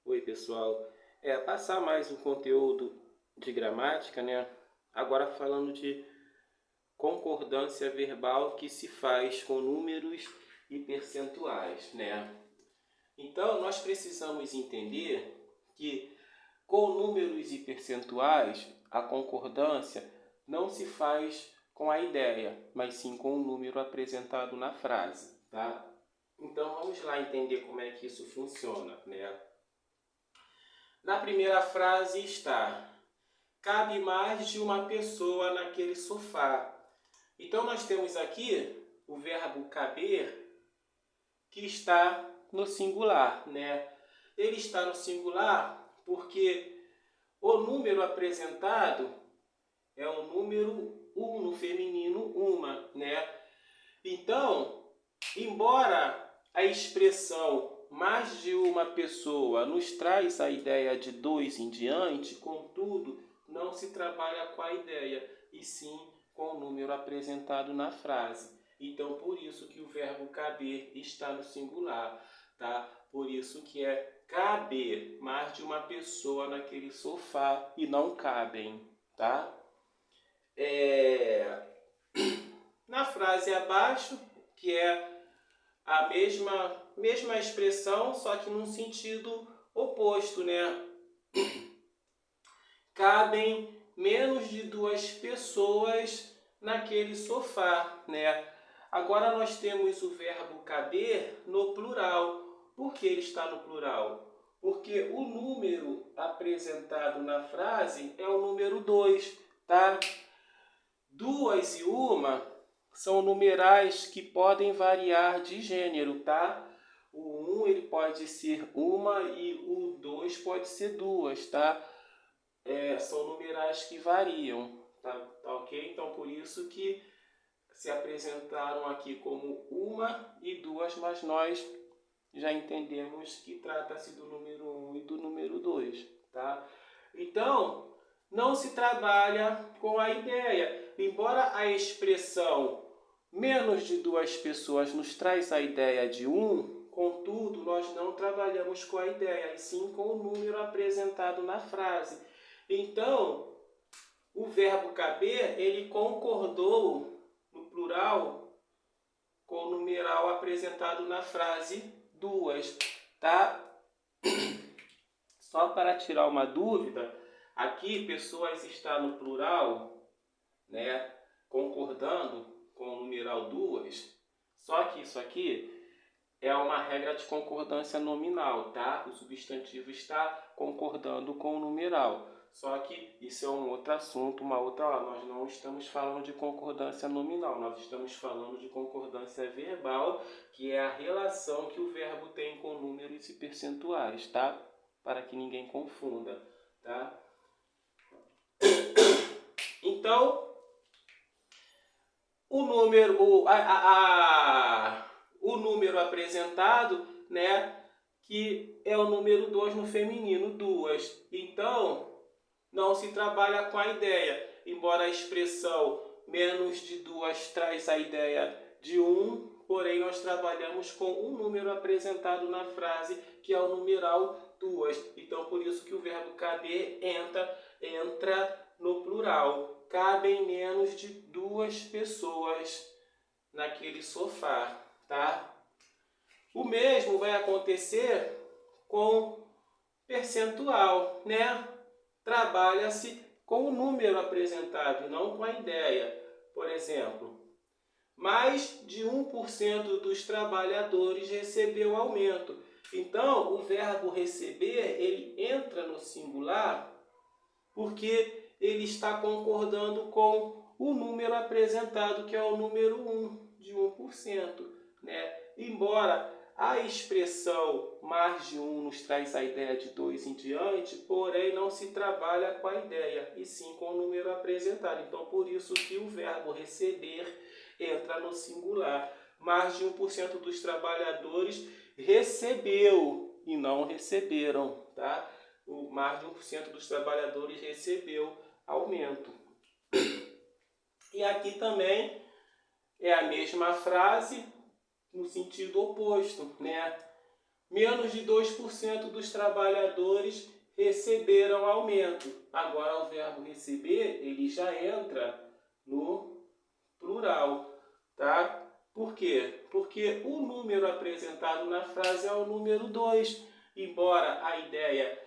Oi, pessoal. Passar mais um conteúdo de gramática, né? Agora falando de concordância verbal que se faz com números e percentuais, né? Então, nós precisamos entender que com números e percentuais, a concordância não se faz com a ideia, mas sim com o número apresentado na frase, tá? Então, vamos lá entender como é que isso funciona, né? Na primeira frase está: cabe mais de uma pessoa naquele sofá. Então, nós temos aqui o verbo caber que está no singular, né? Ele está no singular porque o número apresentado é o número 1 no feminino, uma, né? Então, embora a expressão mais de uma pessoa nos traz a ideia de dois em diante, contudo, não se trabalha com a ideia, e sim com o número apresentado na frase. Então, por isso que o verbo caber está no singular, tá? Por isso que é caber mais de uma pessoa naquele sofá e não cabem, tá? Na frase abaixo, que é a mesma expressão, só que num sentido oposto, né? Cabem menos de duas pessoas naquele sofá, né? Agora nós temos o verbo caber no plural. Por que ele está no plural? Porque o número apresentado na frase é o número 2, tá? Duas e uma são numerais que podem variar de gênero, tá? O 1 ele pode ser uma e o 2 pode ser duas, tá? São numerais que variam, tá ok? Então, por isso que se apresentaram aqui como uma e duas, mas nós já entendemos que trata-se do número 1 e do número 2, tá? Então, não se trabalha com a ideia. Embora a expressão menos de duas pessoas nos traz a ideia de um, contudo, nós não trabalhamos com a ideia, e sim com o número apresentado na frase. Então, o verbo caber, ele concordou no plural com o numeral apresentado na frase duas, tá? Só para tirar uma dúvida, aqui pessoas está no plural, né? Concordando com o numeral duas, só que isso aqui é uma regra de concordância nominal, tá? O substantivo está concordando com o numeral. Só que isso é um outro assunto, uma outra hora. Nós não estamos falando de concordância nominal, nós estamos falando de concordância verbal, que é a relação que o verbo tem com números e percentuais, tá? Para que ninguém confunda, tá? Então, o número apresentado, né, que é o número 2 no feminino, duas. Então, não se trabalha com a ideia. Embora a expressão menos de duas traz a ideia de um, porém nós trabalhamos com um número apresentado na frase, que é o numeral duas. Então, por isso que o verbo caber entra no plural. Cabem menos de duas pessoas naquele sofá, tá? O mesmo vai acontecer com percentual, né? Trabalha-se com o número apresentado e não com a ideia. Por exemplo, mais de 1% dos trabalhadores recebeu aumento. Então, o verbo receber, ele entra no singular porque ele está concordando com o número apresentado, que é o número 1, de 1%, né? Embora a expressão mais de 1 nos traz a ideia de 2 em diante, porém não se trabalha com a ideia, e sim com o número apresentado. Então, por isso que o verbo receber entra no singular. Mais de 1% dos trabalhadores recebeu e não receberam, tá? Mais de 1% dos trabalhadores recebeu aumento. E aqui também é a mesma frase no sentido oposto, né? menos de 2% dos trabalhadores receberam aumento. Agora o verbo receber, ele já entra no plural, tá? Por quê? Porque o número apresentado na frase é o número 2, embora a ideia,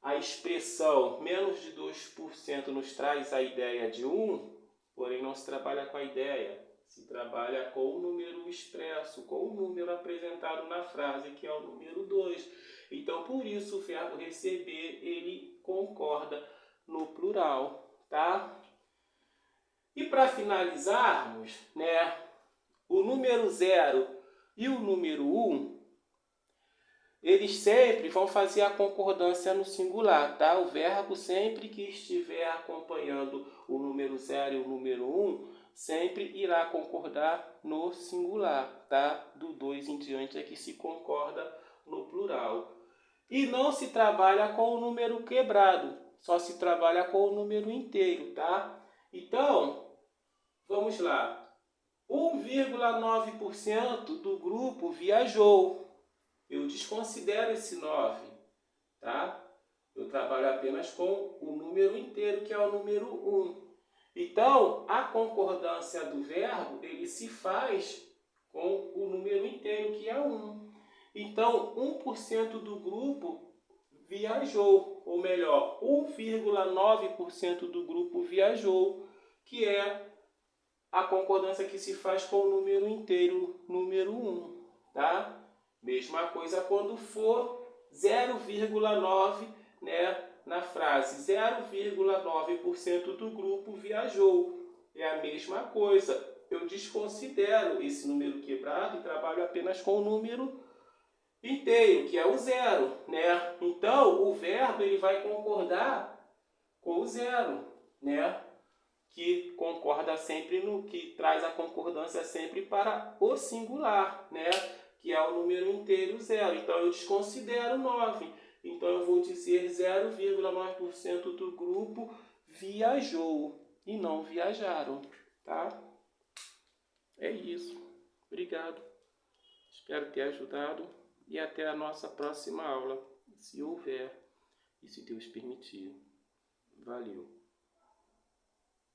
a expressão menos de 2% nos traz a ideia de 1, porém não se trabalha com a ideia, se trabalha com o número expresso, com o número apresentado na frase, que é o número 2. Então, por isso, o verbo receber, ele concorda no plural, tá? E para finalizarmos, né, o número 0 e o número 1, eles sempre vão fazer a concordância no singular, tá? O verbo sempre que estiver acompanhando o número 0 e o número 1, sempre irá concordar no singular, tá? Do 2 em diante é que se concorda no plural. E não se trabalha com o número quebrado, só se trabalha com o número inteiro, tá? Então, vamos lá. 1,9% do grupo viajou. Eu desconsidero esse 9, tá? Eu trabalho apenas com o número inteiro, que é o número 1. Então, a concordância do verbo, ele se faz com o número inteiro, que é 1. Então, 1% do grupo viajou, ou melhor, 1,9% do grupo viajou, que é a concordância que se faz com o número inteiro, número 1, tá? Mesma coisa quando for 0,9, né, na frase, 0,9% do grupo viajou. É a mesma coisa. Eu desconsidero esse número quebrado e trabalho apenas com o número inteiro, que é o 0, né? Então, o verbo ele vai concordar com o 0, né? Que concorda sempre no que traz a concordância sempre para o singular, né? Que é o número inteiro 0. Então eu desconsidero 9. Então eu vou dizer 0,9% do grupo viajou e não viajaram, tá? É isso. Obrigado. Espero ter ajudado e até a nossa próxima aula, se houver e se Deus permitir. Valeu.